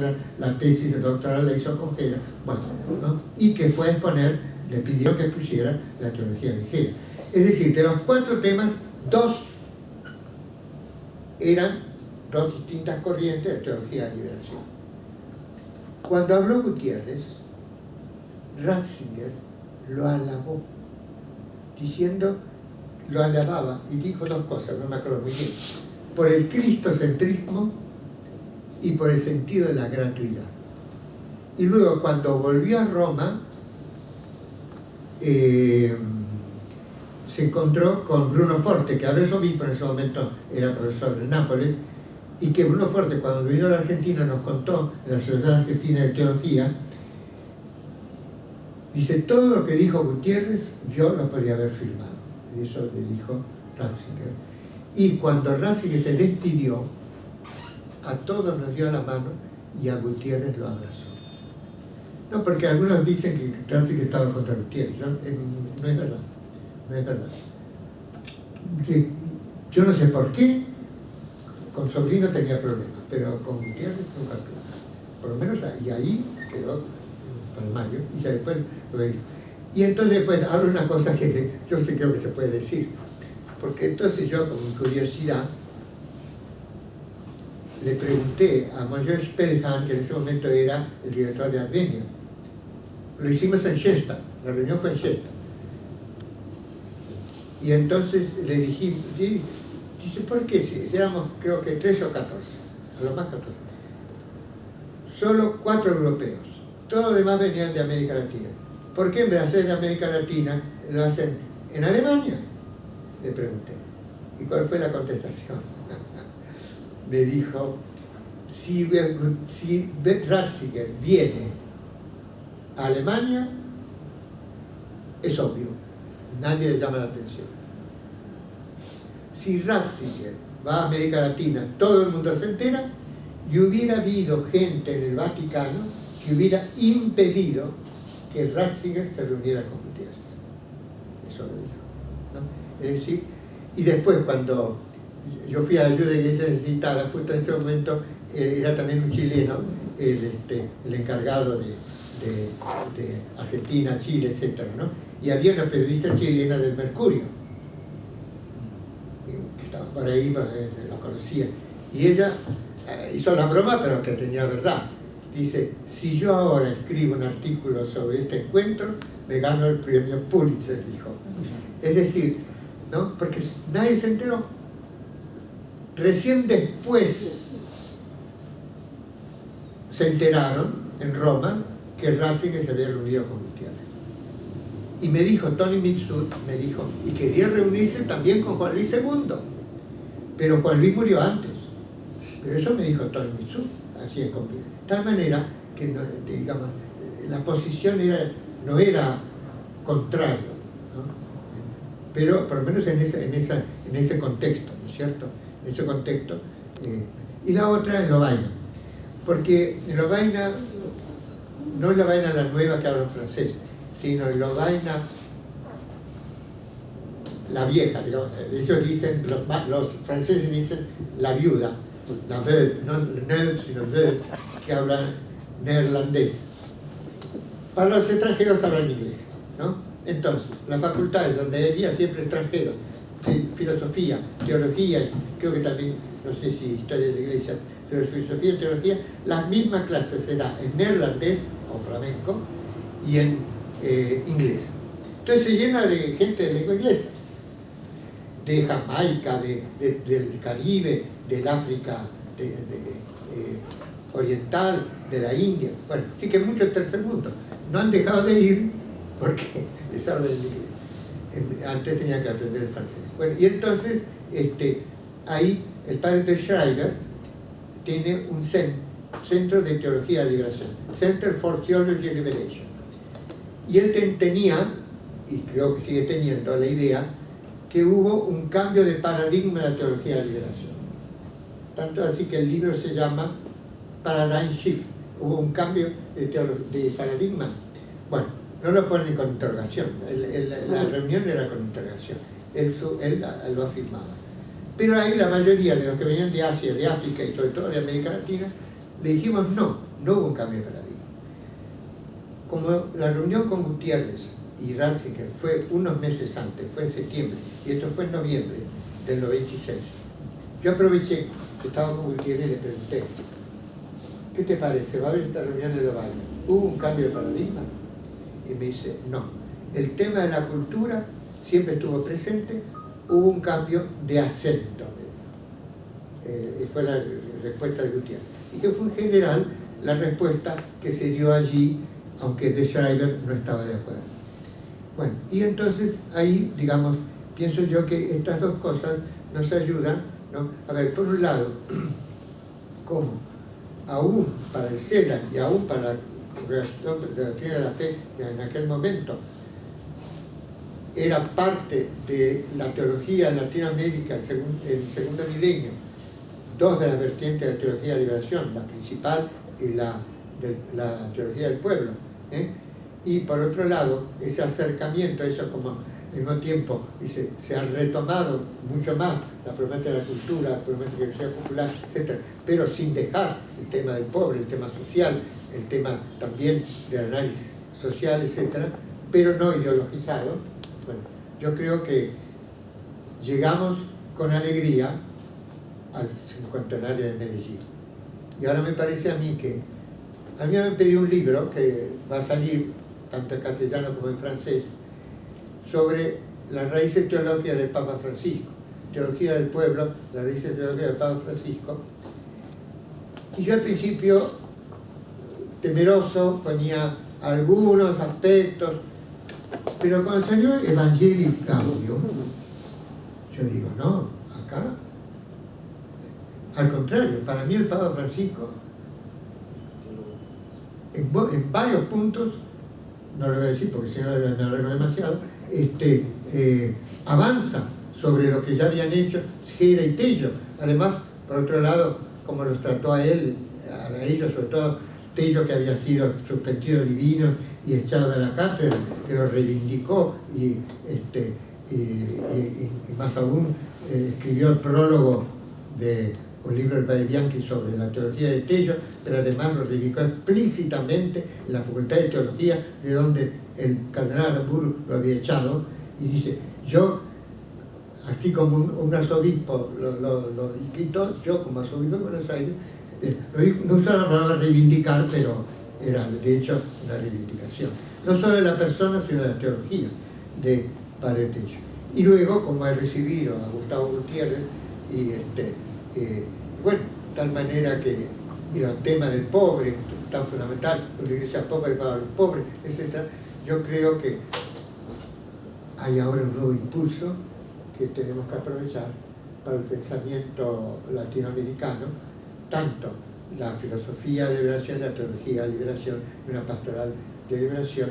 la tesis doctoral la hizo con Hegel, bueno, ¿no? Y que fue a exponer, le pidió que pusiera la teología de Hegel. Es decir, de los 4 temas, 2 eran 2 distintas corrientes de teología de liberación. Cuando habló Gutiérrez, Ratzinger lo alabó, diciendo, lo alababa y dijo 2 cosas, no me acuerdo muy bien, por el cristocentrismo y por el sentido de la gratuidad. Y luego, cuando volvió a Roma, se encontró con Bruno Forte, que ahora es obispo, en ese momento era profesor de Nápoles, y que Bruno Forte, cuando vino a la Argentina, nos contó en la Sociedad Argentina de Teología, dice, todo lo que dijo Gutiérrez, yo lo podría haber firmado. Y eso le dijo Ratzinger. Y cuando Ratzinger se despidió, a todos nos dio la mano y a Gutiérrez lo abrazó. No, porque algunos dicen que Ratzinger estaba contra Gutiérrez. No es verdad. No es verdad. Yo no sé por qué, con Sobrino tenía problemas, pero con Gutiérrez nunca tuvo. Por lo menos ahí quedó palmario, y ya después lo dijo. Y entonces, pues, hablo una cosa que yo sí creo que se puede decir, porque entonces yo, con curiosidad, le pregunté a Monsieur Spellhahn, que en ese momento era el director de Armenio. Lo hicimos en Shesta, la reunión fue en Shesta. Y entonces le dijimos, sí, dice, ¿por qué? Si éramos, creo que 13 o 14, a lo más 14. Solo 4 europeos, todos los demás venían de América Latina. ¿Por qué en vez de hacer de América Latina, lo hacen en Alemania? Le pregunté. ¿Y cuál fue la contestación? Me dijo, si Ratzinger viene a Alemania, es obvio, nadie le llama la atención. Si Ratzinger va a América Latina, todo el mundo se entera, y hubiera habido gente en el Vaticano que hubiera impedido que Ratzinger se reuniera con Gutiérrez. Eso lo dijo, ¿no? Es decir, y después cuando yo fui a la ayuda de Iglesia Necesitada, justo en ese momento era también un chileno, el encargado de Argentina, Chile, etc., ¿no? Y había una periodista chilena del Mercurio, que estaba por ahí, la conocía, y ella hizo la broma, pero que tenía verdad. Dice, si yo ahora escribo un artículo sobre este encuentro, me gano el premio Pulitzer, dijo. Es decir, ¿no? Porque nadie se enteró. Recién después se enteraron en Roma que Ratzinger se había reunido con Gutiérrez. Y me dijo, Tony Mifsud, me dijo, y quería reunirse también con Juan Luis II, pero Juan Luis murió antes. Pero eso me dijo Tony Mifsud, así es complicado. De tal manera que, digamos, la posición no era contrario, ¿no? Pero por lo menos en ese contexto, ¿no es cierto? En ese contexto. Y la otra en Lovaina, porque en Lovaina, no en Lovaina la nueva que habla francés, sino en Lovaina la vieja, digamos. Ellos dicen, los franceses dicen la viuda, la veuve, no neuve, sino veuve, que hablan neerlandés. Para los extranjeros hablan inglés, ¿no? Entonces, las facultades donde había siempre extranjeros, filosofía, teología, creo que también, no sé si historia de la iglesia, pero filosofía y teología, las mismas clases se dan en neerlandés o flamenco y en inglés. Entonces se llena de gente de lengua inglesa, de Jamaica, del Caribe, del África oriental, de la India, bueno, sí que muchos tercer mundo. No han dejado de ir porque les hablan en inglés. Antes tenía que aprender el francés. Bueno, y entonces, ahí el padre de Schreiber tiene un centro de teología de liberación, Center for Theology and Liberation. Y él tenía, y creo que sigue teniendo, la idea que hubo un cambio de paradigma en la teología de liberación. Tanto así que el libro se llama Paradigm Shift. Hubo un cambio de paradigma. Bueno, no lo ponen con interrogación. La reunión era con interrogación. Él lo afirmaba. Pero ahí la mayoría de los que venían de Asia, de África y sobre todo de América Latina, le dijimos no. no hubo un cambio de paradigma. Como la reunión con Gutiérrez y Ratzinger fue unos meses antes, fue en septiembre, y esto fue en noviembre del 96, yo aproveché que estaba con Gutiérrez y le pregunté, ¿qué te parece? ¿Va a haber esta reunión en Lovaina? ¿Hubo un cambio de paradigma? Y me dice, no. El tema de la cultura siempre estuvo presente, hubo un cambio de acento. Fue la respuesta de Gutiérrez. Y que fue en general la respuesta que se dio allí, aunque de Schreiber no estaba de acuerdo. Bueno, y entonces ahí, digamos, pienso yo que estas dos cosas nos ayudan, ¿no? A ver, por un lado, cómo aún para el CELAC y aún para la Congregación de la Doctrina de la Fe en aquel momento, era parte de la teología en Latinoamérica en el segundo milenio, dos de las vertientes de la teología de liberación, la principal y la teología del pueblo, ¿eh? Y por otro lado, ese acercamiento, eso como al mismo tiempo dice, se ha retomado mucho más la problemática de la cultura, la problemática de la sociedad popular, etc., pero sin dejar el tema del pobre, el tema social, el tema también del análisis social, etc., pero no ideologizado. Bueno, yo creo que llegamos con alegría al cincuentenario de Medellín. Y ahora me parece a mí que a mí me han pedido un libro que va a salir tanto en castellano como en francés sobre las raíces teológicas del Papa Francisco, teología del pueblo, las raíces teológicas del Papa Francisco. Y yo al principio, temeroso, ponía algunos aspectos, pero cuando salió Evangelii Gaudium, yo digo, no, acá, al contrario, para mí el Papa Francisco, en varios puntos, no lo voy a decir porque si no me alargo demasiado, avanza sobre lo que ya habían hecho Gera y Tello. Además, por otro lado, como los trató a ellos, sobre todo Tello, que había sido suspendido divino y echado de la cátedra, que lo reivindicó y más aún escribió el prólogo de un libro del Padre Bianchi sobre la teología de Tello, pero además lo reivindicó explícitamente en la Facultad de Teología, de donde el cardenal Aramburu lo había echado, y dice, yo, así como un arzobispo lo quitó, yo como arzobispo de Buenos Aires, no usaba la palabra reivindicar, pero era de hecho una reivindicación, no solo de la persona, sino de la teología de Padre Tello. Y luego, como he recibido a Gustavo Gutiérrez, y bueno, de tal manera que el tema del pobre, tan fundamental, una iglesia pobre para los pobres, etc., yo creo que hay ahora un nuevo impulso que tenemos que aprovechar para el pensamiento latinoamericano, tanto la filosofía de liberación, la teología de liberación y una pastoral de liberación,